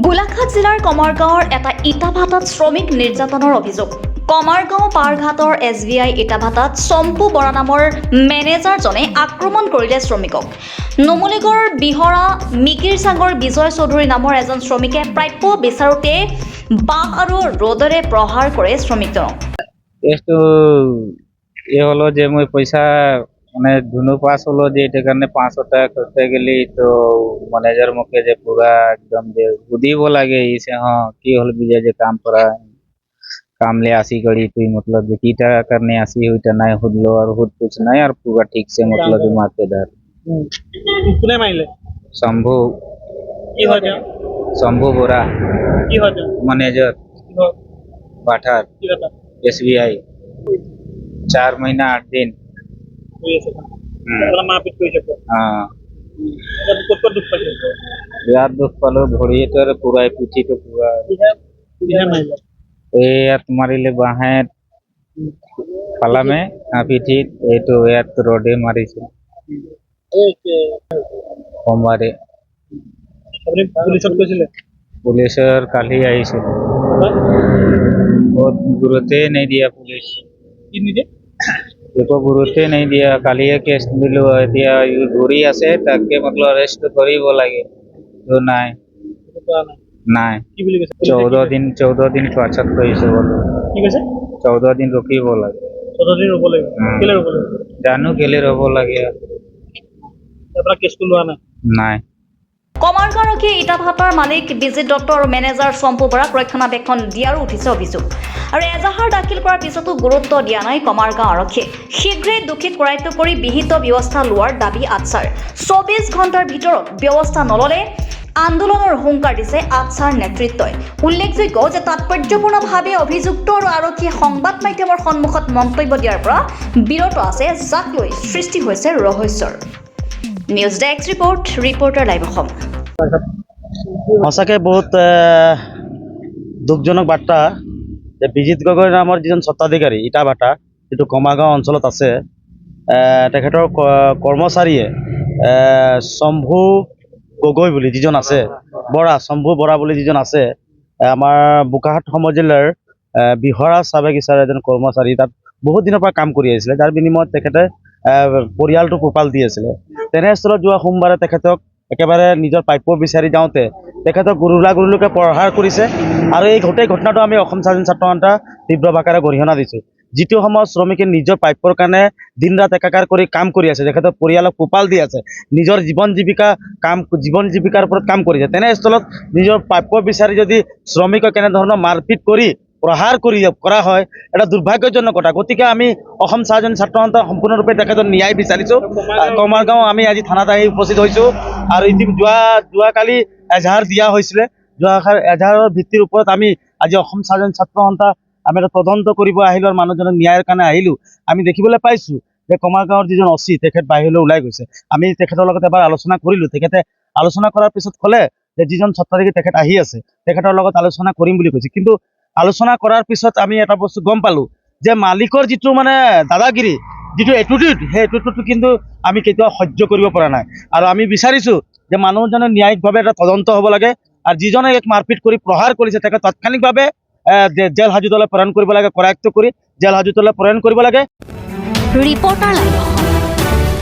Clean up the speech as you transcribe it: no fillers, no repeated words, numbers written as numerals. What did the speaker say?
গোলাঘাট জিলাৰ কমাৰগাঁৱৰ এটা ইটাভাটাত শ্ৰমিক নিৰ্যাতনৰ অভিযোগ। কমাৰগাঁও পাৰঘাটৰ SBI ইটাভাটাত চম্পু বৰা নামৰ মেনেজাৰজনে আক্ৰমণ কৰিলে শ্ৰমিকক। নুমলীগড়ৰ বিহৰা মিকিৰচাঙৰ বিজয় চৌধুৰী নামৰ এজন শ্ৰমিকে প্ৰাপ্য বিচাৰোতে বাঁহ আৰু ৰ'দৰে প্ৰহাৰ কৰে শ্ৰমিকজনক। এটো হলো যে মই পয়সা মানে ধুনু পাস হলো যে এটা কারণে 500 টাকা করতে গেলি তো ম্যানেজার মুখে যে পুরা একদম যে বুদিব লাগে इसे हाँ की हल बिजय जे काम करा काम ले आसी गड़ी तुई मतलब जे कीटा करने आसी हुईटा नहीं हुदलो और हुद कुछ नहीं और पूरा ठीक से मतलब जो मार्केदार কোনে মাৰিলে शंभू কি হয় তেওঁ शंभू बोरा কি হয় তেওঁ मैनेजर কি হয় बाठार কি কথা SBI 4 महीना 8 दिन হৈ আছে আপোনাৰ মাৰপিট কৰিছে हाँ ক'ত দুখ পাইছে यार दुख पलो भोड़ी तो पूरा पीछे तो पूरा কিহে মাৰিলে ये यार तुम्हारे लिए बाहर पाला में पीछे ये तो यार तो रोडे मारी से सोमवार আপুনি পুলিচত কৈছিলে पुलिस और काली आई से बहुत गुरुते नहीं दिया पुलिस কি নিদিয়ে देखो गुरुते नहीं दिया काली केस दिलो दिया ये घूरी आसे ताके मतलब अरेस्ट करिब लगे तो নাই কৰা নাই নাই কি বুলি কৈছে 14 दिन পাছত কৈছে বলে কি কৈছে 14 दिन रखिब लगे 14 দিন ৰ'ব লাগিব কেলে ৰ'ব লাগিব জানো কেলে ৰব লাগে আপোনাৰ কেছটো লোৱা নাই নাই কমাৰগাঁৱৰক্ষীয়ে ইটাভাটাৰ মালিক বিজিত দত্ত আৰু মেনেজাৰ চম্পু বৰাক ৰক্ষণাবেক্ষণ দিয়াৰো উঠিছে অভিযোগ। আৰু এজাহাৰ দাখিল কৰাৰ পিছতো গুৰুত্ব দিয়া নাই কমাৰগাঁও আৰক্ষীয়ে। শীঘ্ৰে দোষীক কৰায়ত্ব কৰি বিহিত ব্যৱস্থা লোৱাৰ দাবী আটছাৰ। 24 ঘণ্টাৰ ভিতৰত ব্যৱস্থা নললে আন্দোলনৰ হুংকাৰ দিছে আটছাৰ নেতৃত্বই। উল্লেখযোগ্য যে তাৎপৰ্যপূৰ্ণভাৱে অভিযুক্ত আৰু আৰক্ষীয়ে সংবাদ মাধ্যমৰ সন্মুখত মন্তব্য দিয়াৰ পৰা বিৰত আছে, যাক লৈ সৃষ্টি হৈছে ৰহস্যৰ। News desk report, reporter live Assam. সঁচাকৈ বহুত দুখজনক বাৰ্তা যে বিজিত গগৈ নামৰ যিজন স্বত্বাধিকাৰী ইটাভাটা যিটো কমাৰগাঁও অঞ্চলত আছে, তেখেতৰ কৰ্মচাৰীয়ে শম্ভু গগৈ বুলি যিজন আছে, শম্ভু বৰা বুলি যিজন আছে, আমাৰ বোকাখাট সমজিলাৰ বিহৰা চাহ বাগিচাৰ এজন কৰ্মচাৰী, তাত বহুত দিনৰ পৰা কাম কৰি আহিছিলে, যাৰ বিনিময়ত তেখেতে পৰিয়ালটো পোহপাল দি আছিলে। তেনেস্থলত যোৱা সোমবাৰে তেখেতক একেবাৰে নিজৰ প্ৰাপ্য বিচাৰি যাওঁতে তেখেতক গুৰুলোকে প্ৰহাৰ কৰিছে। আৰু এই গোটেই ঘটনাটো আমি অসম স্বাধীন ছাত্ৰ সন্থা তীব্ৰ ভাষাৰে গৰিহণা দিছোঁ। যিটো সময়ত শ্ৰমিকে নিজৰ প্ৰাপ্যৰ কাৰণে দিন ৰাত একাকাৰ কৰি কাম কৰি আছে, তেখেতৰ পৰিয়ালক পোহপাল দি আছে, নিজৰ জীৱন জীৱিকাৰ ওপৰত কাম কৰিছে, তেনেস্থলত নিজৰ প্ৰাপ্য বিচাৰি যদি শ্ৰমিকক এনেধৰণৰ মাৰপিট কৰি প্ৰহাৰ কৰা হয়, এটা দুৰ্ভাগ্যজনক কথা। গতিকে আমি অসম স্বাধীন ছাত্ৰ সন্থা সম্পূৰ্ণৰূপে তেখেতৰ ন্যায় বিচাৰিছোঁ। কমাৰগাঁও আমি আজি থানাত আহি উপস্থিত হৈছোঁ আৰু যোৱাকালি এজাহাৰ দিয়া হৈছিলে। এজাহাৰৰ ভিত্তিৰ ওপৰত আমি আজি অসম স্বাধীন ছাত্ৰ সন্থা আমি এটা তদন্ত কৰিব আহিলোঁ আৰু মানুহজনক ন্যায়ৰ কাৰণে আহিলোঁ। আমি দেখিবলৈ পাইছোঁ যে কমাৰগাঁৱৰ যিজন OC তেখেত বাহিৰলৈ ওলাই গৈছে। আমি তেখেতৰ লগত এবাৰ আলোচনা কৰিলোঁ। তেখেতে আলোচনা কৰাৰ পিছত ক'লে যে যিজন স্বত্বাধিকাৰী তেখেত আহি আছে, তেখেতৰ লগত আলোচনা কৰিম বুলি কৈছে। কিন্তু আলোচনা কৰাৰ পিছত আমি এটা বস্তু গম পালোঁ যে মালিকৰ যিটো মানে দাদাগিৰি, যিটো এটিটিউড, সেই এটিটিউডটো কিন্তু আমি কেতিয়াও সহ্য কৰিব পৰা নাই। আৰু আমি বিচাৰিছোঁ যে মানুহজনে ন্যায়িকভাৱে এটা তদন্ত হ'ব লাগে আৰু যিজনে এক মাৰপিট কৰি প্ৰহাৰ কৰিছে তেখেত তাৎক্ষণিকভাৱে জেল হাজতলৈ প্ৰেৰণ কৰিব লাগে, কৰায়ত্ব কৰি জেল হাজতলৈ প্ৰেৰণ কৰিব লাগে। Reporter live.